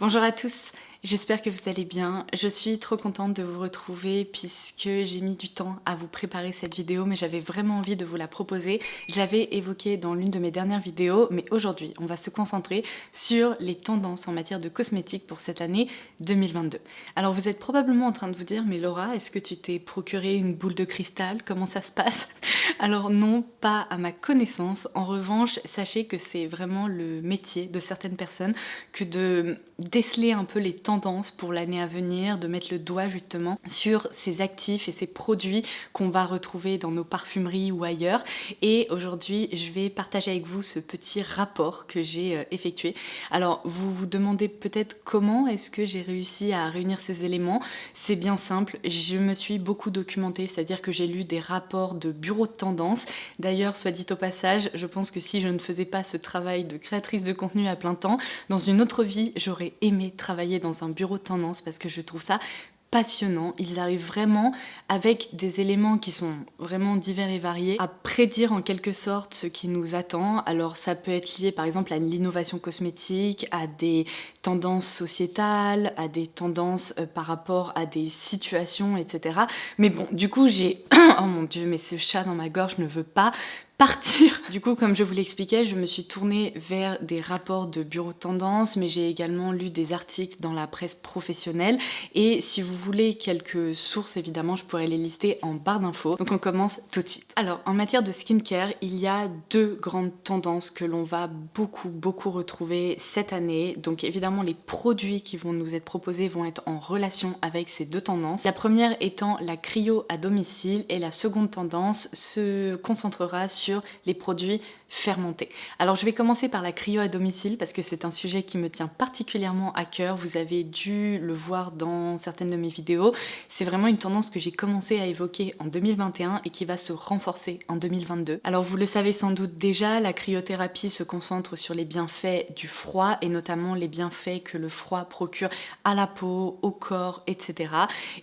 Bonjour à tous, j'espère que vous allez bien. Je suis trop contente de vous retrouver puisque j'ai mis du temps à vous préparer cette vidéo, mais j'avais vraiment envie de vous la proposer. Je l'avais évoquée dans l'une de mes dernières vidéos, mais aujourd'hui, on va se concentrer sur les tendances en matière de cosmétiques pour cette année 2022. Alors vous êtes probablement en train de vous dire, mais Laura, est-ce que tu t'es procuré une boule de cristal? Comment ça se passe? Alors non, pas à ma connaissance. En revanche, sachez que c'est vraiment le métier de certaines personnes que de déceler un peu les tendances pour l'année à venir, de mettre le doigt justement sur ces actifs et ces produits qu'on va retrouver dans nos parfumeries ou ailleurs. Et aujourd'hui, je vais partager avec vous ce petit rapport que j'ai effectué. Alors, vous vous demandez peut-être comment est-ce que j'ai réussi à réunir ces éléments. C'est bien simple, je me suis beaucoup documentée, c'est-à-dire que j'ai lu des rapports de bureaux de tendance. D'ailleurs, soit dit au passage, je pense que si je ne faisais pas ce travail de créatrice de contenu à plein temps, dans une autre vie, j'aurais aimé travailler dans un bureau de tendance parce que je trouve ça passionnant. Ils arrivent vraiment avec des éléments qui sont vraiment divers et variés à prédire en quelque sorte ce qui nous attend. Alors ça peut être lié par exemple à l'innovation cosmétique, à des tendances sociétales, à des tendances par rapport à des situations, etc. Mais bon, du coup j'ai... oh mon dieu, mais ce chat dans ma gorge ne veut pas partir. Du coup, comme je vous l'expliquais, je me suis tournée vers des rapports de bureau de tendance, mais j'ai également lu des articles dans la presse professionnelle. Et si vous voulez quelques sources, évidemment, je pourrais les lister en barre d'infos. Donc on commence tout de suite. Alors, en matière de skincare, il y a deux grandes tendances que l'on va beaucoup retrouver cette année. Donc évidemment, les produits qui vont nous être proposés vont être en relation avec ces deux tendances. La première étant la cryo à domicile et la seconde tendance se concentrera sur les produits fermentés. Alors je vais commencer par la cryo à domicile parce que c'est un sujet qui me tient particulièrement à cœur. Vous avez dû le voir dans certaines de mes vidéos. C'est vraiment une tendance que j'ai commencé à évoquer en 2021 et qui va se renforcer en 2022. Alors vous le savez sans doute déjà, la cryothérapie se concentre sur les bienfaits du froid et notamment les bienfaits que le froid procure à la peau, au corps, etc.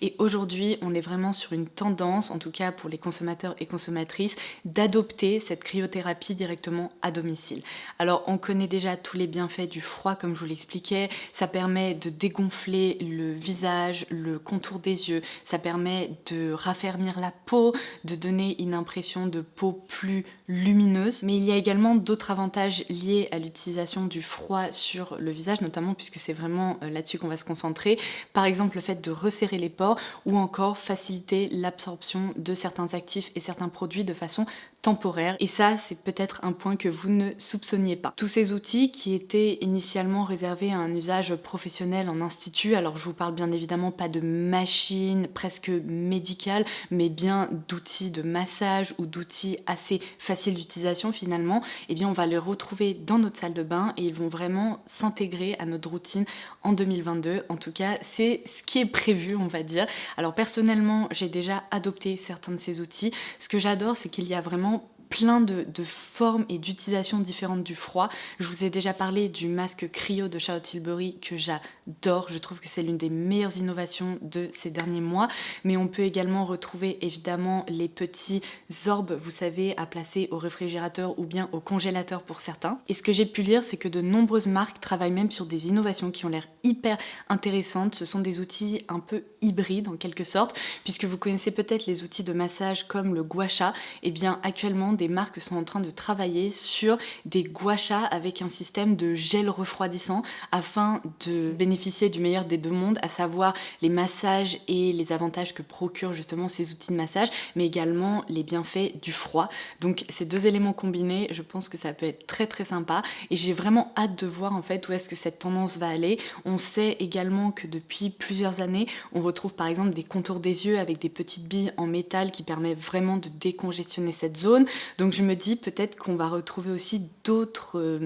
Et aujourd'hui, on est vraiment sur une tendance, en tout cas pour les consommateurs et consommatrices, d'adopter cette cryothérapie directement à domicile. Alors on connaît déjà tous les bienfaits du froid comme je vous l'expliquais, ça permet de dégonfler le visage, le contour des yeux, ça permet de raffermir la peau, de donner une impression de peau plus lumineuse, mais il y a également d'autres avantages liés à l'utilisation du froid sur le visage, notamment puisque c'est vraiment là-dessus qu'on va se concentrer, par exemple le fait de resserrer les pores ou encore faciliter l'absorption de certains actifs et certains produits de façon temporaire. Et ça, c'est peut-être un point que vous ne soupçonniez pas. Tous ces outils qui étaient initialement réservés à un usage professionnel en institut, alors je vous parle bien évidemment pas de machines presque médicales, mais bien d'outils de massage ou d'outils assez faciles d'utilisation finalement, eh bien on va les retrouver dans notre salle de bain et ils vont vraiment s'intégrer à notre routine en 2022. En tout cas, c'est ce qui est prévu, on va dire. Alors personnellement, j'ai déjà adopté certains de ces outils. Ce que j'adore, c'est qu'il y a vraiment plein de formes et d'utilisations différentes du froid. Je vous ai déjà parlé du masque cryo de Charlotte Tilbury que j'adore. Je trouve que c'est l'une des meilleures innovations de ces derniers mois. Mais on peut également retrouver évidemment les petits orbes, vous savez, à placer au réfrigérateur ou bien au congélateur pour certains. Et ce que j'ai pu lire, c'est que de nombreuses marques travaillent même sur des innovations qui ont l'air hyper intéressantes. Ce sont des outils un peu hybrides en quelque sorte, puisque vous connaissez peut-être les outils de massage comme le gua sha. Et bien actuellement, des marques sont en train de travailler sur des gua sha avec un système de gel refroidissant afin de bénéficier du meilleur des deux mondes, à savoir les massages et les avantages que procurent justement ces outils de massage, mais également les bienfaits du froid. Donc ces deux éléments combinés, je pense que ça peut être très sympa et j'ai vraiment hâte de voir en fait où est-ce que cette tendance va aller. On sait également que depuis plusieurs années, on retrouve par exemple des contours des yeux avec des petites billes en métal qui permettent vraiment de décongestionner cette zone. Donc je me dis peut-être qu'on va retrouver aussi d'autres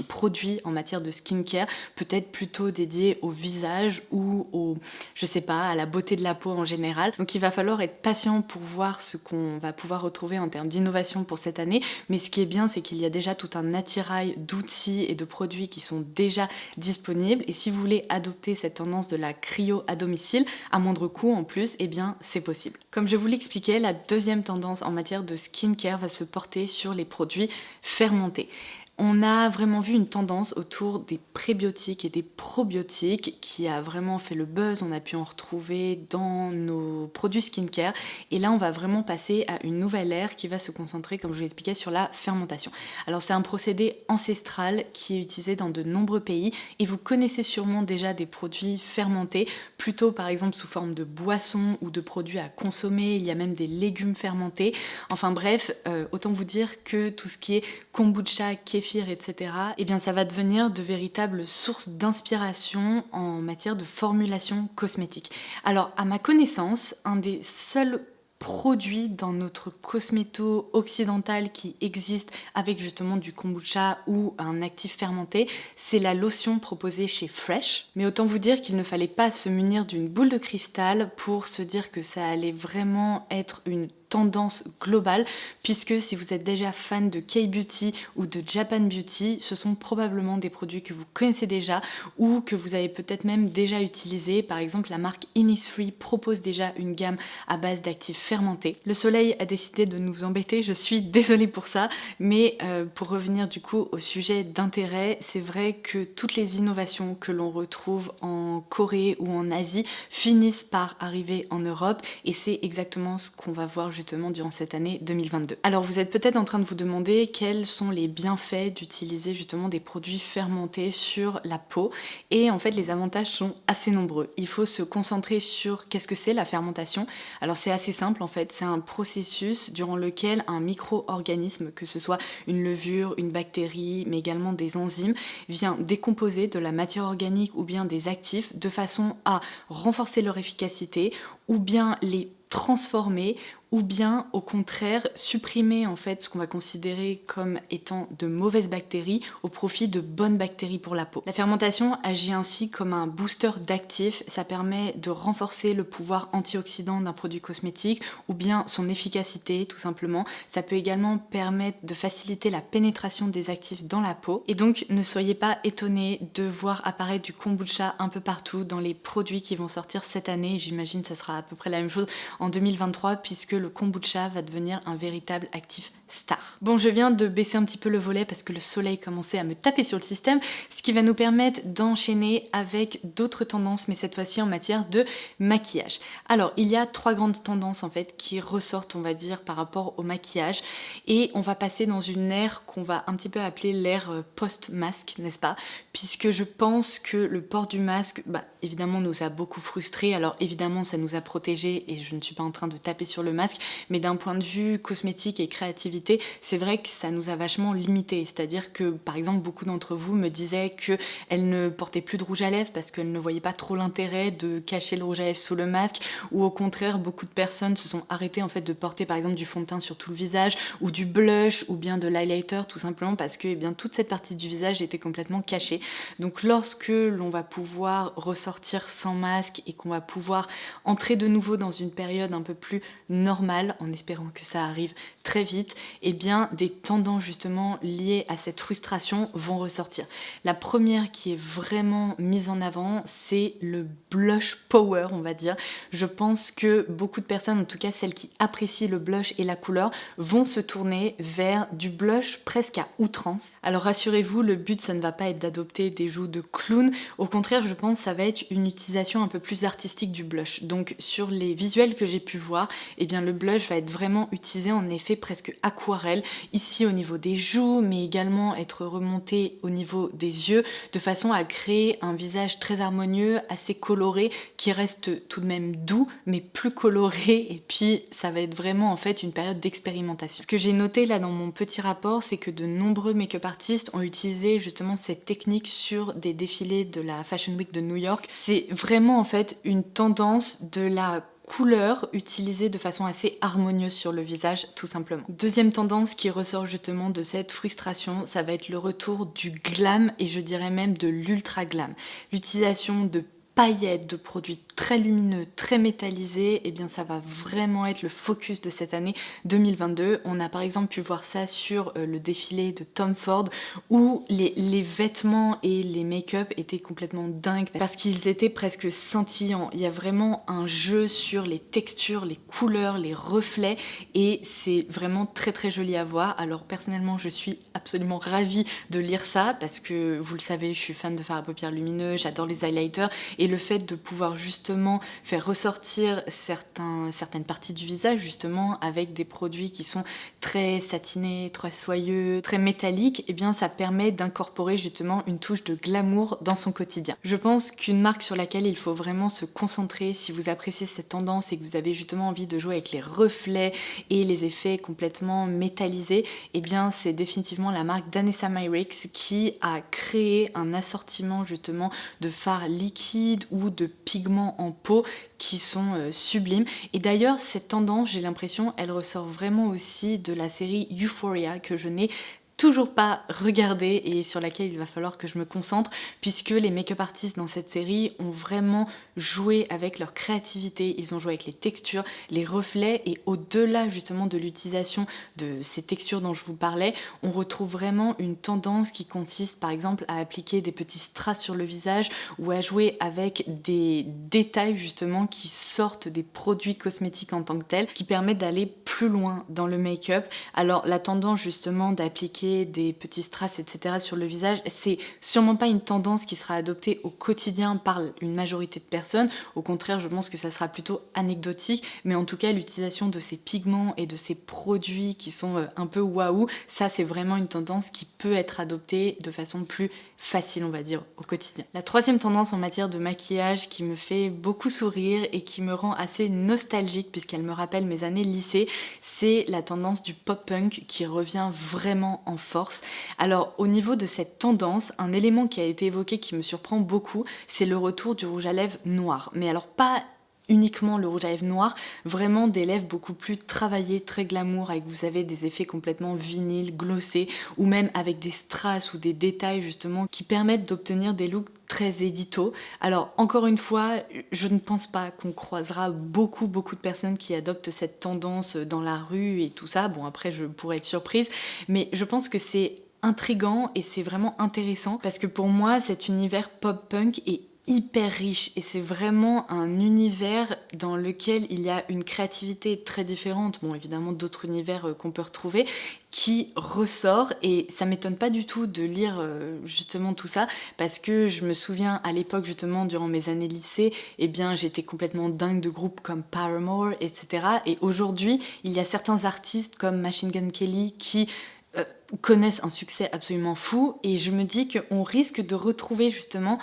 produits en matière de skincare, peut-être plutôt dédiés au visage ou je sais pas, à la beauté de la peau en général. Donc il va falloir être patient pour voir ce qu'on va pouvoir retrouver en termes d'innovation pour cette année. Mais ce qui est bien, c'est qu'il y a déjà tout un attirail d'outils et de produits qui sont déjà disponibles. Et si vous voulez adopter cette tendance de la cryo à domicile, à moindre coût en plus, eh bien c'est possible. Comme je vous l'expliquais, la deuxième tendance en matière de skincare va se porter sur les produits fermentés. On a vraiment vu une tendance autour des prébiotiques et des probiotiques qui a vraiment fait le buzz. On a pu en retrouver dans nos produits skincare. Et là, on va vraiment passer à une nouvelle ère qui va se concentrer, comme je vous l'expliquais, sur la fermentation. Alors, c'est un procédé ancestral qui est utilisé dans de nombreux pays. Et vous connaissez sûrement déjà des produits fermentés, plutôt par exemple sous forme de boissons ou de produits à consommer. Il y a même des légumes fermentés. Enfin bref, autant vous dire que tout ce qui est kombucha, kéfir, etc., eh bien ça va devenir de véritables sources d'inspiration en matière de formulation cosmétique. Alors, à ma connaissance, un des seuls produits dans notre cosméto occidental qui existe avec justement du kombucha ou un actif fermenté, c'est la lotion proposée chez Fresh. Mais autant vous dire qu'il ne fallait pas se munir d'une boule de cristal pour se dire que ça allait vraiment être une tendance globale, puisque si vous êtes déjà fan de K-Beauty ou de Japan Beauty, ce sont probablement des produits que vous connaissez déjà ou que vous avez peut-être même déjà utilisés. Par exemple, la marque Innisfree propose déjà une gamme à base d'actifs fermentés. Le soleil a décidé de nous embêter, je suis désolée pour ça, mais pour revenir du coup au sujet d'intérêt, c'est vrai que toutes les innovations que l'on retrouve en Corée ou en Asie finissent par arriver en Europe, et c'est exactement ce qu'on va voir justement durant cette année 2022. Alors vous êtes peut-être en train de vous demander quels sont les bienfaits d'utiliser justement des produits fermentés sur la peau, et en fait les avantages sont assez nombreux. Il faut se concentrer sur qu'est-ce que c'est la fermentation. Alors c'est assez simple en fait, c'est un processus durant lequel un micro-organisme, que ce soit une levure, une bactérie, mais également des enzymes, vient décomposer de la matière organique ou bien des actifs de façon à renforcer leur efficacité ou bien les transformer, ou bien au contraire supprimer en fait ce qu'on va considérer comme étant de mauvaises bactéries au profit de bonnes bactéries pour la peau. La fermentation agit ainsi comme un booster d'actifs, ça permet de renforcer le pouvoir antioxydant d'un produit cosmétique ou bien son efficacité tout simplement. Ça peut également permettre de faciliter la pénétration des actifs dans la peau, et donc ne soyez pas étonnés de voir apparaître du kombucha un peu partout dans les produits qui vont sortir cette année. J'imagine que ça sera à peu près la même chose en 2023, puisque le kombucha va devenir un véritable actif star. Bon, je viens de baisser un petit peu le volet parce que le soleil commençait à me taper sur le système, ce qui va nous permettre d'enchaîner avec d'autres tendances, mais cette fois-ci en matière de maquillage. Alors, il y a 3 grandes tendances en fait qui ressortent, on va dire, par rapport au maquillage, et on va passer dans une ère qu'on va un petit peu appeler l'ère post-masque, n'est-ce pas? Puisque je pense que le port du masque, évidemment, nous a beaucoup frustrés. Alors évidemment, ça nous a protégés, et je ne suis pas en train de taper sur le masque, mais d'un point de vue cosmétique et créativité, c'est vrai que ça nous a vachement limité. C'est-à-dire que, par exemple, beaucoup d'entre vous me disaient qu'elles ne portaient plus de rouge à lèvres parce qu'elles ne voyaient pas trop l'intérêt de cacher le rouge à lèvres sous le masque, ou au contraire, beaucoup de personnes se sont arrêtées en fait de porter par exemple du fond de teint sur tout le visage, ou du blush, ou bien de l'highlighter, tout simplement parce que toute cette partie du visage était complètement cachée. Donc lorsque l'on va pouvoir ressortir sans masque et qu'on va pouvoir entrer de nouveau dans une période un peu plus normale, en espérant que ça arrive très vite, eh bien des tendances justement liées à cette frustration vont ressortir. La première qui est vraiment mise en avant, c'est le blush power, on va dire. Je pense que beaucoup de personnes, en tout cas celles qui apprécient le blush et la couleur, vont se tourner vers du blush presque à outrance. Alors rassurez-vous, le but ça ne va pas être d'adopter des joues de clown, au contraire je pense que ça va être une utilisation un peu plus artistique du blush. Donc sur les visuels que j'ai pu voir, eh bien le blush va être vraiment utilisé en effet presque aquarelle, ici au niveau des joues, mais également être remonté au niveau des yeux, de façon à créer un visage très harmonieux, assez coloré, qui reste tout de même doux, mais plus coloré, et puis ça va être vraiment en fait une période d'expérimentation. Ce que j'ai noté là dans mon petit rapport, c'est que de nombreux make-up artistes ont utilisé justement cette technique sur des défilés de la Fashion Week de New York. C'est vraiment en fait une tendance de la couleur utilisée de façon assez harmonieuse sur le visage, tout simplement. Deuxième tendance qui ressort justement de cette frustration, ça va être le retour du glam, et je dirais même de l'ultra glam. L'utilisation de paillettes, de produits très lumineux, très métallisé, et bien ça va vraiment être le focus de cette année 2022. On a par exemple pu voir ça sur le défilé de Tom Ford où les vêtements et les make-up étaient complètement dingues parce qu'ils étaient presque scintillants. Il y a vraiment un jeu sur les textures, les couleurs, les reflets et c'est vraiment très très joli à voir. Alors personnellement je suis absolument ravie de lire ça parce que vous le savez, je suis fan de fard à paupières lumineux, j'adore les highlighters et le fait de pouvoir justement faire ressortir certaines parties du visage justement avec des produits qui sont très satinés, très soyeux, très métalliques, et bien ça permet d'incorporer justement une touche de glamour dans son quotidien. Je pense qu'une marque sur laquelle il faut vraiment se concentrer si vous appréciez cette tendance et que vous avez justement envie de jouer avec les reflets et les effets complètement métallisés, et bien c'est définitivement la marque Danessa Myricks qui a créé un assortiment justement de fards liquides ou de pigments en peau qui sont sublimes. Et d'ailleurs, cette tendance, j'ai l'impression, elle ressort vraiment aussi de la série Euphoria que je n'ai toujours pas regardée et sur laquelle il va falloir que je me concentre puisque les make-up artistes dans cette série ont vraiment joué avec leur créativité, ils ont joué avec les textures, les reflets et au-delà justement de l'utilisation de ces textures dont je vous parlais, on retrouve vraiment une tendance qui consiste par exemple à appliquer des petits strass sur le visage ou à jouer avec des détails justement qui sortent des produits cosmétiques en tant que tels, qui permettent d'aller plus loin dans le make-up. Alors la tendance justement d'appliquer des petits strass etc sur le visage, c'est sûrement pas une tendance qui sera adoptée au quotidien par une majorité de personnes, au contraire je pense que ça sera plutôt anecdotique, mais en tout cas l'utilisation de ces pigments et de ces produits qui sont un peu waouh, ça c'est vraiment une tendance qui peut être adoptée de façon plus facile on va dire au quotidien. La troisième tendance en matière de maquillage qui me fait beaucoup sourire et qui me rend assez nostalgique puisqu'elle me rappelle mes années lycée, c'est la tendance du pop-punk qui revient vraiment en force. Alors au niveau de cette tendance, un élément qui a été évoqué qui me surprend beaucoup, c'est le retour du rouge à lèvres noir. Mais alors pas uniquement le rouge à lèvres noir, vraiment des lèvres beaucoup plus travaillées, très glamour, avec vous savez des effets complètement vinyles, glossés, ou même avec des strass ou des détails justement qui permettent d'obtenir des looks très édito. Alors encore une fois, je ne pense pas qu'on croisera beaucoup de personnes qui adoptent cette tendance dans la rue et tout ça. Bon après je pourrais être surprise, mais je pense que c'est intriguant et c'est vraiment intéressant parce que pour moi cet univers pop-punk est hyper riche et c'est vraiment un univers dans lequel il y a une créativité très différente, bon évidemment d'autres univers qu'on peut retrouver, qui ressort et ça m'étonne pas du tout de lire justement tout ça parce que je me souviens à l'époque justement durant mes années lycée, eh bien j'étais complètement dingue de groupes comme Paramore etc et aujourd'hui il y a certains artistes comme Machine Gun Kelly qui connaissent un succès absolument fou et je me dis qu'on risque de retrouver justement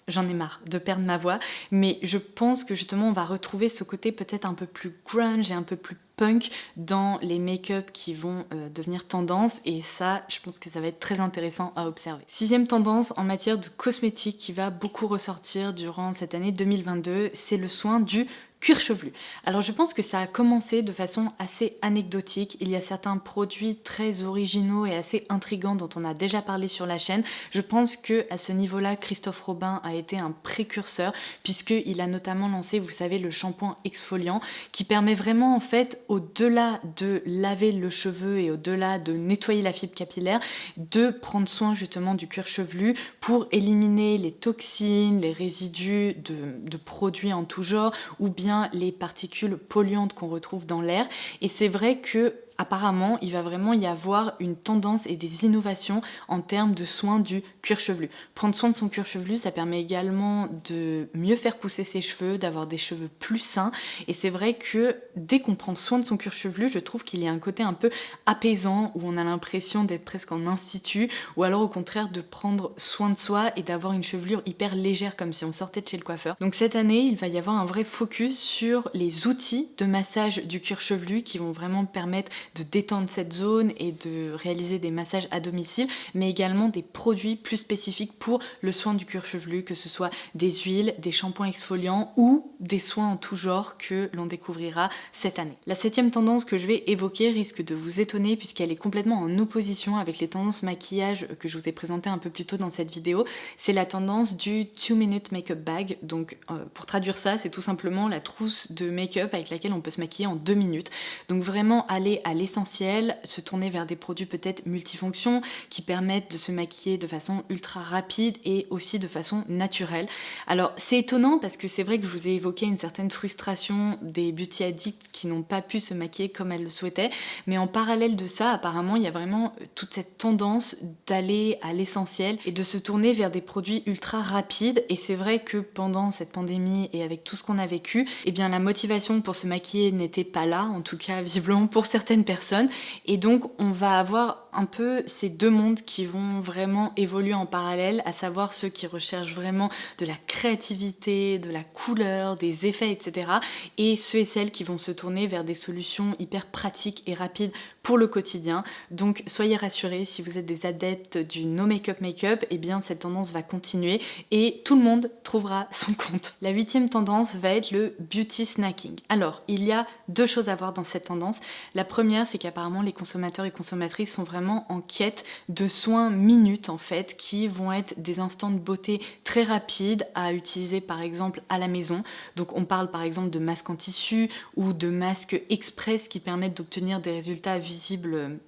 j'en ai marre de perdre ma voix, mais je pense que justement on va retrouver ce côté peut-être un peu plus grunge et un peu plus punk dans les make-up qui vont devenir tendance et ça je pense que ça va être très intéressant à observer. Sixième tendance en matière de cosmétique qui va beaucoup ressortir durant cette année 2022, c'est le soin du cuir chevelu. Alors je pense que ça a commencé de façon assez anecdotique, il y a certains produits très originaux et assez intrigants dont on a déjà parlé sur la chaîne. Je pense que à ce niveau-là, Christophe Robin a été un précurseur puisqu'il a notamment lancé, vous savez, le shampoing exfoliant qui permet vraiment en fait, au-delà de laver le cheveu et au-delà de nettoyer la fibre capillaire, de prendre soin justement du cuir chevelu pour éliminer les toxines, les résidus de produits en tout genre ou bien les particules polluantes qu'on retrouve dans l'air. Et c'est vrai que apparemment, il va vraiment y avoir une tendance et des innovations en termes de soins du cuir chevelu. Prendre soin de son cuir chevelu, ça permet également de mieux faire pousser ses cheveux, d'avoir des cheveux plus sains. Et c'est vrai que dès qu'on prend soin de son cuir chevelu, je trouve qu'il y a un côté un peu apaisant, où on a l'impression d'être presque en institut, ou alors au contraire de prendre soin de soi et d'avoir une chevelure hyper légère, comme si on sortait de chez le coiffeur. Donc cette année, il va y avoir un vrai focus sur les outils de massage du cuir chevelu qui vont vraiment permettre de détendre cette zone et de réaliser des massages à domicile, mais également des produits plus spécifiques pour le soin du cuir chevelu, que ce soit des huiles, des shampoings exfoliants ou des soins en tout genre que l'on découvrira cette année. La 7e tendance que je vais évoquer risque de vous étonner puisqu'elle est complètement en opposition avec les tendances maquillage que je vous ai présentées un peu plus tôt dans cette vidéo. C'est la tendance du 2-minute makeup bag. Donc pour traduire ça, c'est tout simplement la trousse de make-up avec laquelle on peut se maquiller en 2 minutes. Donc vraiment aller à l'essentiel, se tourner vers des produits peut-être multifonctions qui permettent de se maquiller de façon ultra rapide et aussi de façon naturelle. Alors c'est étonnant parce que c'est vrai que je vous ai évoqué une certaine frustration des beauty addicts qui n'ont pas pu se maquiller comme elles le souhaitaient, mais en parallèle de ça, apparemment il y a vraiment toute cette tendance d'aller à l'essentiel et de se tourner vers des produits ultra rapides. Et c'est vrai que pendant cette pandémie et avec tout ce qu'on a vécu, eh bien la motivation pour se maquiller n'était pas là, en tout cas visiblement pour certaines personnes, et donc on va avoir un peu ces deux mondes qui vont vraiment évoluer en parallèle, à savoir ceux qui recherchent vraiment de la créativité, de la couleur, des effets, etc. et ceux et celles qui vont se tourner vers des solutions hyper pratiques et rapides pour le quotidien. Donc soyez rassurés, si vous êtes des adeptes du no make-up make-up, eh bien cette tendance va continuer et tout le monde trouvera son compte. La 8e tendance va être le beauty snacking. Alors, il y a deux choses à voir dans cette tendance. La première, c'est qu'apparemment les consommateurs et consommatrices sont vraiment en quête de soins minutes en fait, qui vont être des instants de beauté très rapides à utiliser par exemple à la maison. Donc on parle par exemple de masques en tissu ou de masques express qui permettent d'obtenir des résultats visibles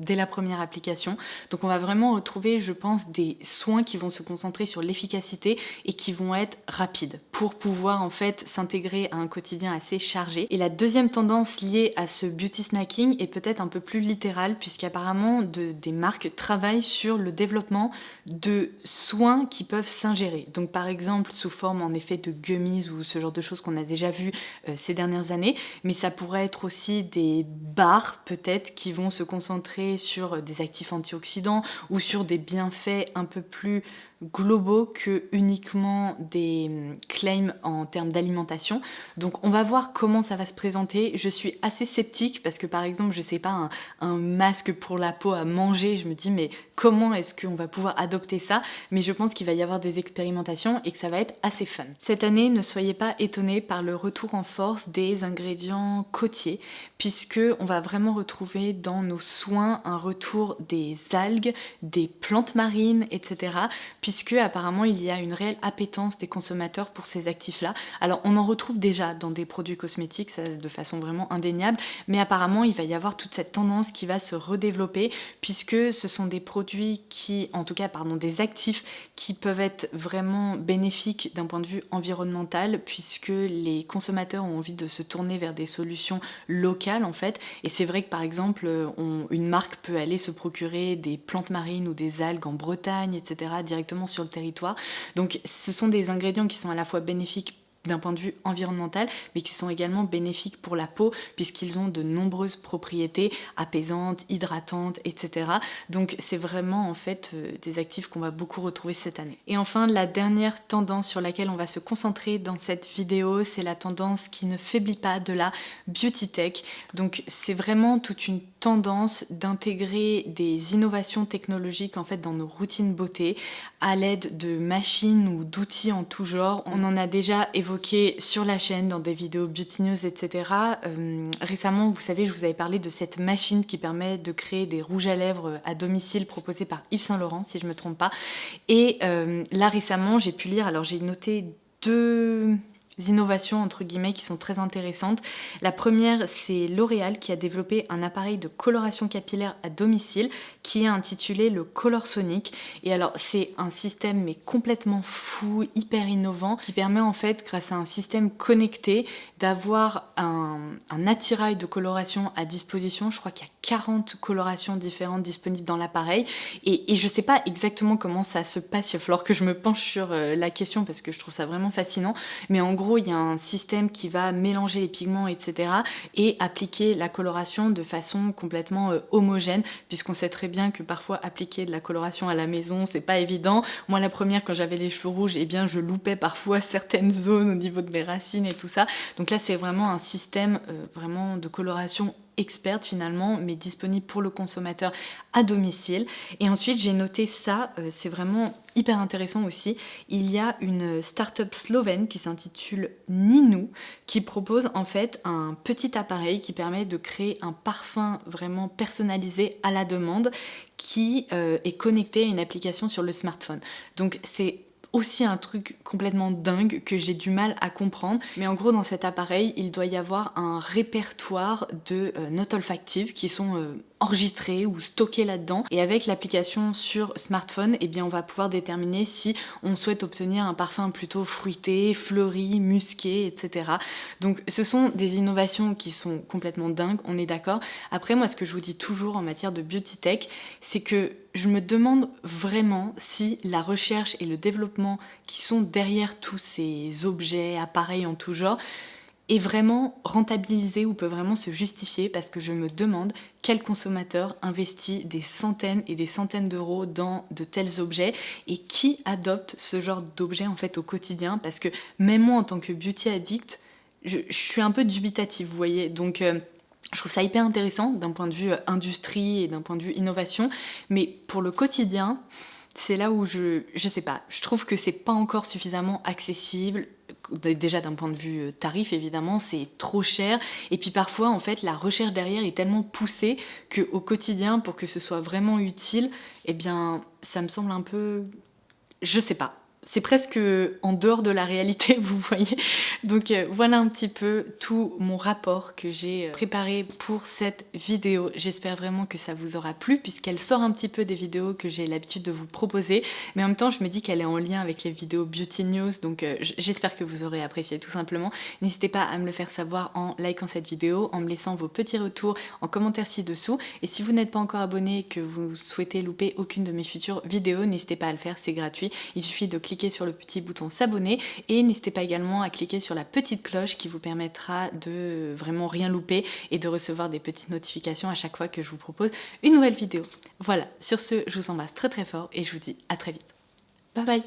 dès la première application. Donc on va vraiment retrouver, je pense, des soins qui vont se concentrer sur l'efficacité et qui vont être rapides pour pouvoir en fait s'intégrer à un quotidien assez chargé. Et la deuxième tendance liée à ce beauty snacking est peut-être un peu plus littérale puisqu'apparemment des marques travaillent sur le développement de soins qui peuvent s'ingérer. Donc par exemple sous forme en effet de gummies ou ce genre de choses qu'on a déjà vu ces dernières années, mais ça pourrait être aussi des bars peut-être qui vont se concentrer sur des actifs antioxydants ou sur des bienfaits un peu plus globaux que uniquement des claims en termes d'alimentation. Donc on va voir comment ça va se présenter. Je suis assez sceptique parce que par exemple, je sais pas, un masque pour la peau à manger, je me dis mais comment est-ce qu'on va pouvoir adopter ça? Mais je pense qu'il va y avoir des expérimentations et que ça va être assez fun. Cette année, ne soyez pas étonnés par le retour en force des ingrédients côtiers puisque on va vraiment retrouver dans nos soins un retour des algues, des plantes marines, etc. puisque apparemment il y a une réelle appétence des consommateurs pour ces actifs-là. Alors on en retrouve déjà dans des produits cosmétiques, ça de façon vraiment indéniable, mais apparemment il va y avoir toute cette tendance qui va se redévelopper puisque ce sont des produits qui, en tout cas des actifs qui peuvent être vraiment bénéfiques d'un point de vue environnemental puisque les consommateurs ont envie de se tourner vers des solutions locales en fait. Et c'est vrai que par exemple une marque peut aller se procurer des plantes marines ou des algues en Bretagne, etc. directement sur le territoire. Donc ce sont des ingrédients qui sont à la fois bénéfiques d'un point de vue environnemental, mais qui sont également bénéfiques pour la peau, puisqu'ils ont de nombreuses propriétés apaisantes, hydratantes, etc. Donc c'est vraiment en fait des actifs qu'on va beaucoup retrouver cette année. Et enfin, la dernière tendance sur laquelle on va se concentrer dans cette vidéo, c'est la tendance qui ne faiblit pas de la beauty tech. Donc c'est vraiment toute une tendance d'intégrer des innovations technologiques en fait dans nos routines beauté à l'aide de machines ou d'outils en tout genre. On en a déjà évoqué sur la chaîne dans des vidéos beauty news, etc. Récemment, vous savez, je vous avais parlé de cette machine qui permet de créer des rouges à lèvres à domicile proposés par Yves Saint Laurent, si je me trompe pas. Et là récemment, j'ai pu lire, alors j'ai noté deux innovations entre guillemets qui sont très intéressantes. La première, c'est L'Oréal qui a développé un appareil de coloration capillaire à domicile qui est intitulé le Colorsonic. Et alors c'est un système mais complètement fou, hyper innovant, qui permet en fait, grâce à un système connecté, d'avoir un attirail de coloration à disposition. Je crois qu'il y a 40 colorations différentes disponibles dans l'appareil et je sais pas exactement comment ça se passe, il va falloir que je me penche sur la question parce que je trouve ça vraiment fascinant, mais en gros il y a un système qui va mélanger les pigments, etc. et appliquer la coloration de façon complètement homogène, puisqu'on sait très bien que parfois appliquer de la coloration à la maison c'est pas évident. Moi la première, quand j'avais les cheveux rouges, eh bien je loupais parfois certaines zones au niveau de mes racines et tout ça. Donc là c'est vraiment un système vraiment de coloration experte finalement, mais disponible pour le consommateur à domicile. Et ensuite, j'ai noté ça, c'est vraiment hyper intéressant aussi. Il y a une start-up slovène qui s'intitule Ninou, qui propose en fait un petit appareil qui permet de créer un parfum vraiment personnalisé à la demande qui est connecté à une application sur le smartphone. Donc c'est aussi un truc complètement dingue que j'ai du mal à comprendre. Mais en gros, dans cet appareil, il doit y avoir un répertoire de notes olfactives qui sont enregistrées ou stockées là-dedans. Et avec l'application sur smartphone, eh bien, on va pouvoir déterminer si on souhaite obtenir un parfum plutôt fruité, fleuri, musqué, etc. Donc ce sont des innovations qui sont complètement dingues, on est d'accord. Après, moi, ce que je vous dis toujours en matière de beauty tech, c'est que je me demande vraiment si la recherche et le développement qui sont derrière tous ces objets, appareils en tout genre, est vraiment rentabilisé ou peut vraiment se justifier, parce que je me demande quel consommateur investit des centaines et des centaines d'euros dans de tels objets et qui adopte ce genre d'objets en fait au quotidien, parce que même moi en tant que beauty addict, je suis un peu dubitative, vous voyez, donc je trouve ça hyper intéressant d'un point de vue industrie et d'un point de vue innovation, mais pour le quotidien, c'est là où je sais pas, je trouve que c'est pas encore suffisamment accessible. Déjà d'un point de vue tarif évidemment, c'est trop cher. Et puis parfois en fait la recherche derrière est tellement poussée qu'au quotidien, pour que ce soit vraiment utile, eh bien ça me semble un peu... Je sais pas. C'est presque en dehors de la réalité, vous voyez. Donc voilà un petit peu tout mon rapport que j'ai préparé pour cette vidéo. J'espère vraiment que ça vous aura plu, puisqu'elle sort un petit peu des vidéos que j'ai l'habitude de vous proposer. Mais en même temps, je me dis qu'elle est en lien avec les vidéos Beauty News, donc j'espère que vous aurez apprécié tout simplement. N'hésitez pas à me le faire savoir en likant cette vidéo, en me laissant vos petits retours en commentaire ci-dessous. Et si vous n'êtes pas encore abonné, que vous souhaitez louper aucune de mes futures vidéos, n'hésitez pas à le faire, c'est gratuit. Il suffit de cliquer sur le petit bouton s'abonner et n'hésitez pas également à cliquer sur la petite cloche qui vous permettra de vraiment rien louper et de recevoir des petites notifications à chaque fois que je vous propose une nouvelle vidéo. Voilà, sur ce, je vous embrasse très très fort et je vous dis à très vite. Bye bye!